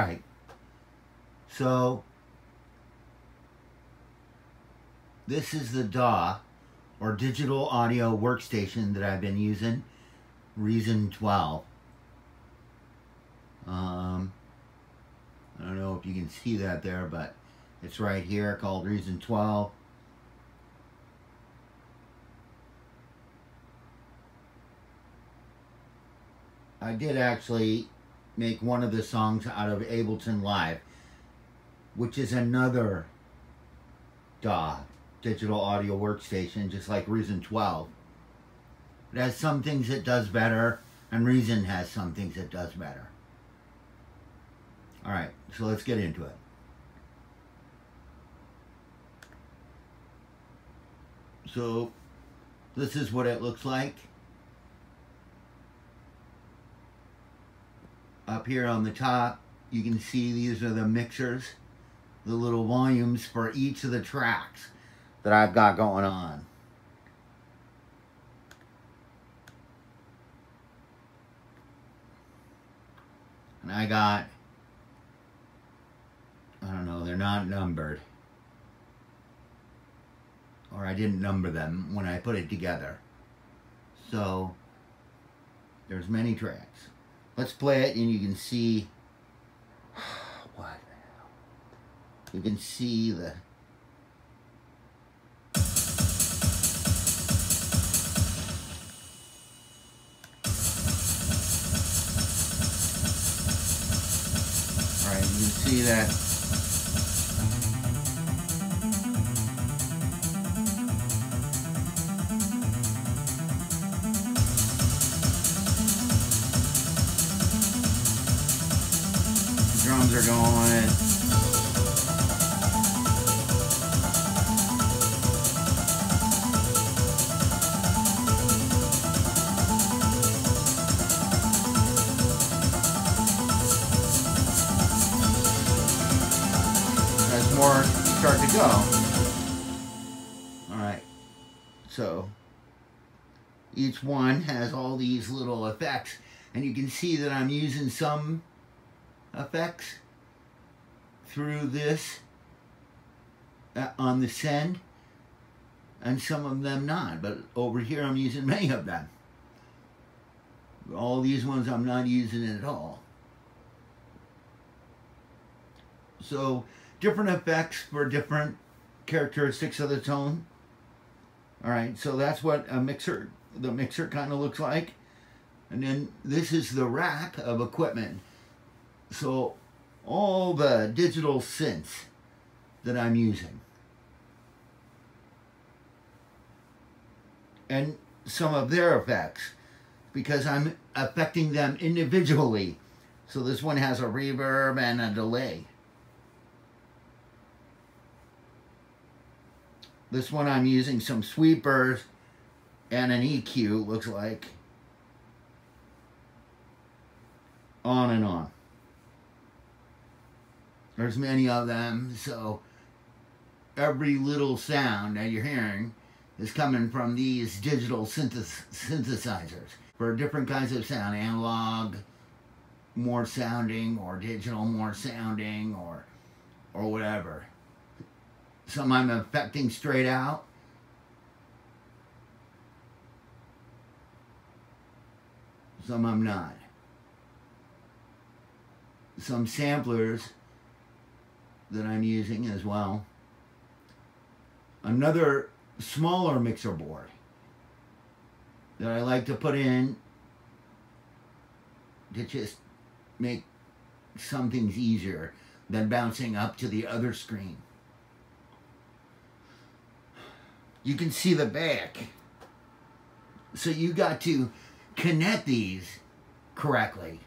Alright, so this is the DAW, or Digital Audio Workstation, that I've been using, Reason 12. I don't know if you can see that there, but it's right here, called Reason 12. I did actually make one of the songs out of Ableton Live, which is another DAW, Digital Audio Workstation, just like Reason 12. It has some things it does better, and Reason has some things it does better. Alright, so let's get into it. So, this is what it looks like. Up here on the top, you can see these are the mixers, the little volumes for each of the tracks that I've got going on. And I got, I don't know, they're not numbered. Or I didn't number them when I put it together. So, there's many tracks. Let's play it and you can see, what the hell? You can see the, alright, you can see that drums are going. As more start to go. Alright, so each one has all these little effects, and you can see that I'm using some effects through this on the send, and some of them not, but over here I'm using many of them. All these ones I'm not using at all. So different effects for different characteristics of the tone. Alright, so that's what a mixer, the mixer kind of looks like. And then this is the rack of equipment. So all the digital synths that I'm using, and some of their effects, because I'm affecting them individually. So this one has a reverb and a delay. This one I'm using some sweepers and an EQ, looks like. On and on. There's many of them, so every little sound that you're hearing is coming from these digital synthesizers for different kinds of sound, analog more sounding, or digital more sounding, or whatever. Some I'm affecting straight out. Some I'm not. Some samplers that I'm using as well. Another smaller mixer board that I like to put in to just make some things easier than bouncing up to the other screen. You can see the back. So you got to connect these correctly.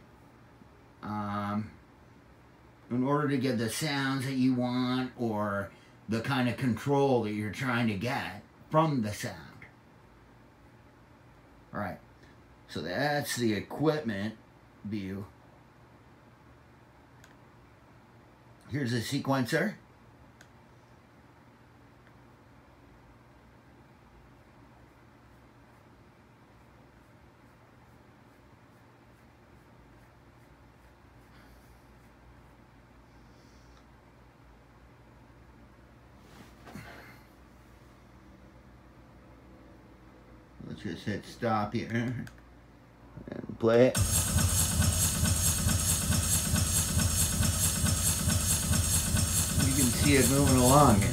In order to get the sounds that you want, or the kind of control that you're trying to get from the sound. Alright, so that's the equipment view. Here's a sequencer. just hit stop here and play it. You can see it moving along here.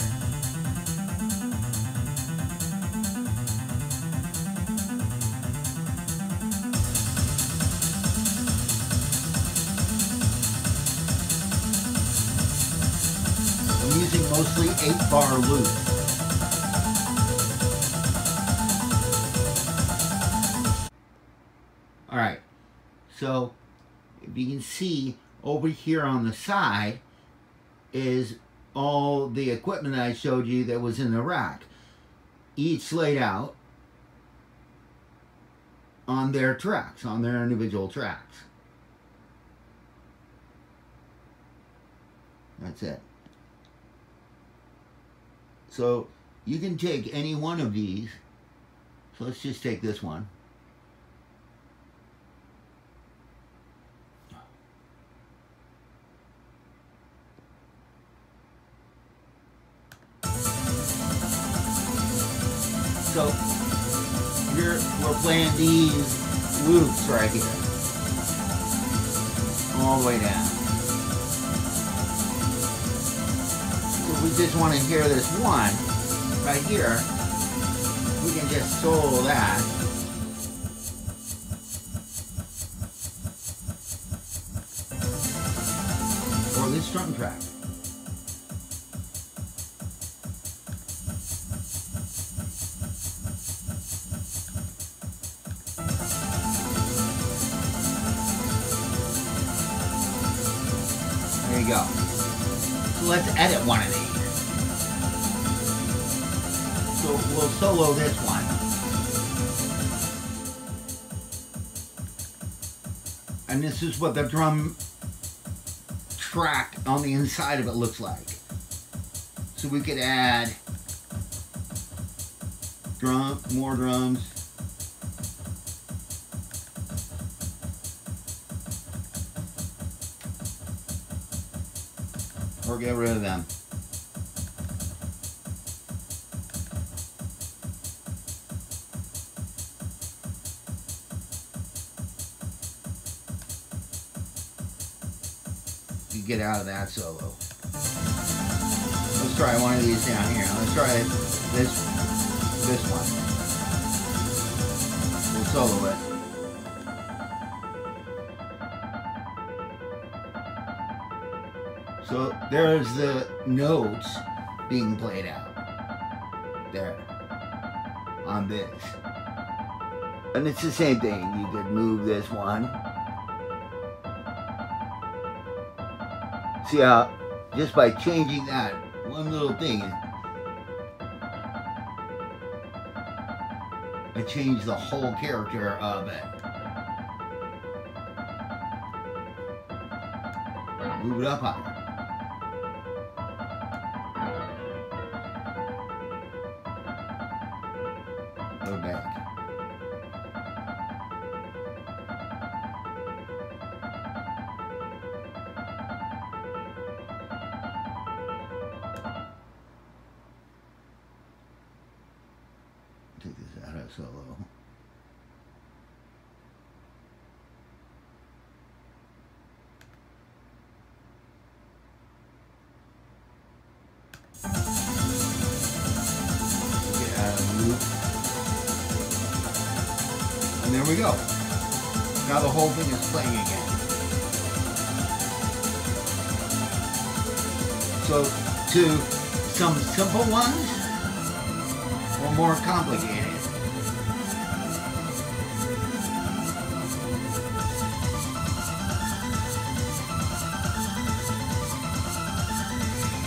I'm using mostly 8-bar loops. Alright, so if you can see over here on the side is all the equipment I showed you that was in the rack. Each laid out on their tracks, on their individual tracks. That's it. So you can take any one of these. So let's just take this one. So here we're playing these loops right here, all the way down. So we just want to hear this one right here. We can just solo that. Or this drum track. There you go. So let's edit one of these. So we'll solo this one. And this is what the drum track on the inside of it looks like. So we could add more drums. Or get rid of them. You get out of that solo. Let's try one of these down here. Let's try this one. We'll solo it. So there's the notes being played out there on this. And it's the same thing. You could move this one. See how just by changing that one little thing, it changed the whole character of it. Move it up higher. Go back. Take this out of solo. Get out of the loop. And there we go. Now the whole thing is playing again. So to some simple ones or more complicated.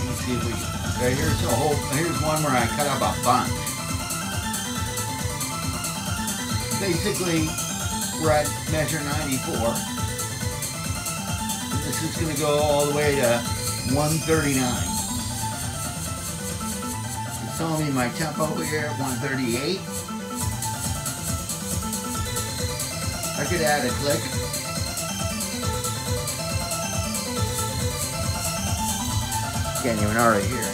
Let's see if we here's one where I cut up a bunch. Basically, we're at measure 94. This is going to go all the way to 139. It's telling me my tempo here at 138. I could add a click. Can't even already hear it.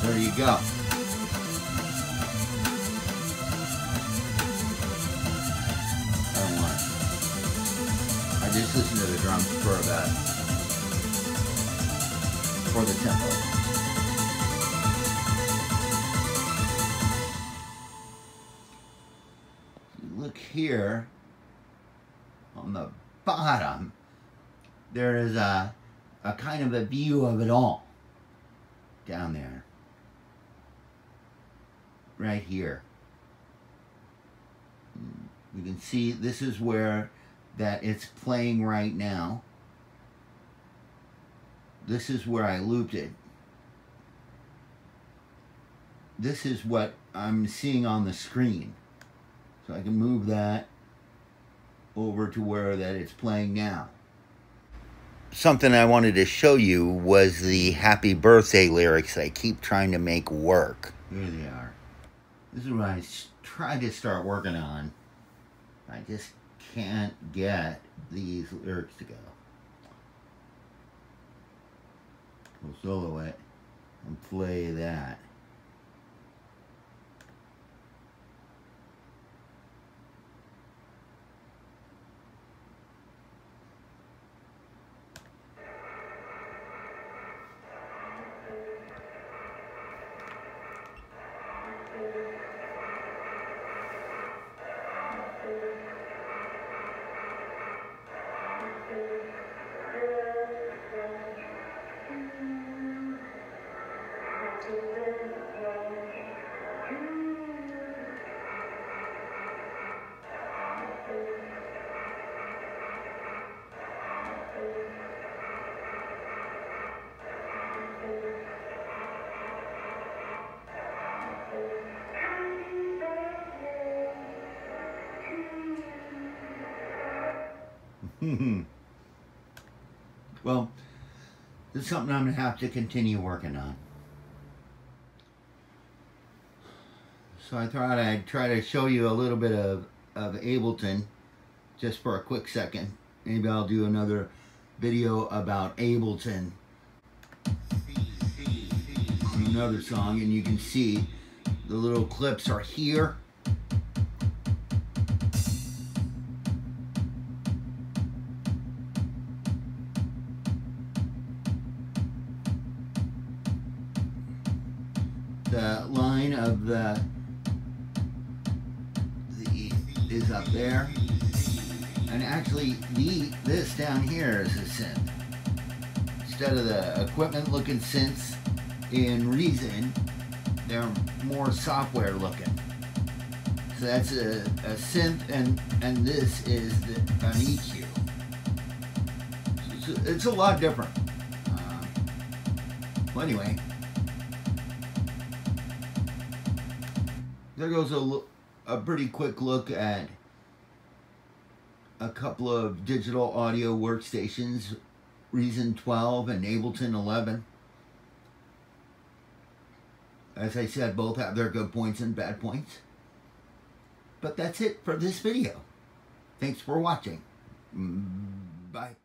There you go. I don't want it. I just listen to the drums for the tempo. Look here on the bottom, there is a kind of a view of it all down there, right here. You can see this is where that it's playing right now. This is where I looped it. This is what I'm seeing on the screen. So I can move that over to where that it's playing now. Something I wanted to show you was the happy birthday lyrics I keep trying to make work. Here they are. This is what I tried to start working on. I just can't get these lyrics to go. We'll solo it and play that. Well, this is something I'm going to have to continue working on. So I thought I'd try to show you a little bit of Ableton just for a quick second. Maybe I'll do another video about Ableton, another song, and you can see the little clips are here. The line of the is up there, and actually this down here is a synth. Instead of the equipment looking synths in Reason, they're more software looking. So that's a synth, and this is an EQ. So it's a lot different. Well, anyway. There goes a pretty quick look at a couple of digital audio workstations, Reason 12 and Ableton 11. As I said, both have their good points and bad points. But that's it for this video. Thanks for watching. Bye.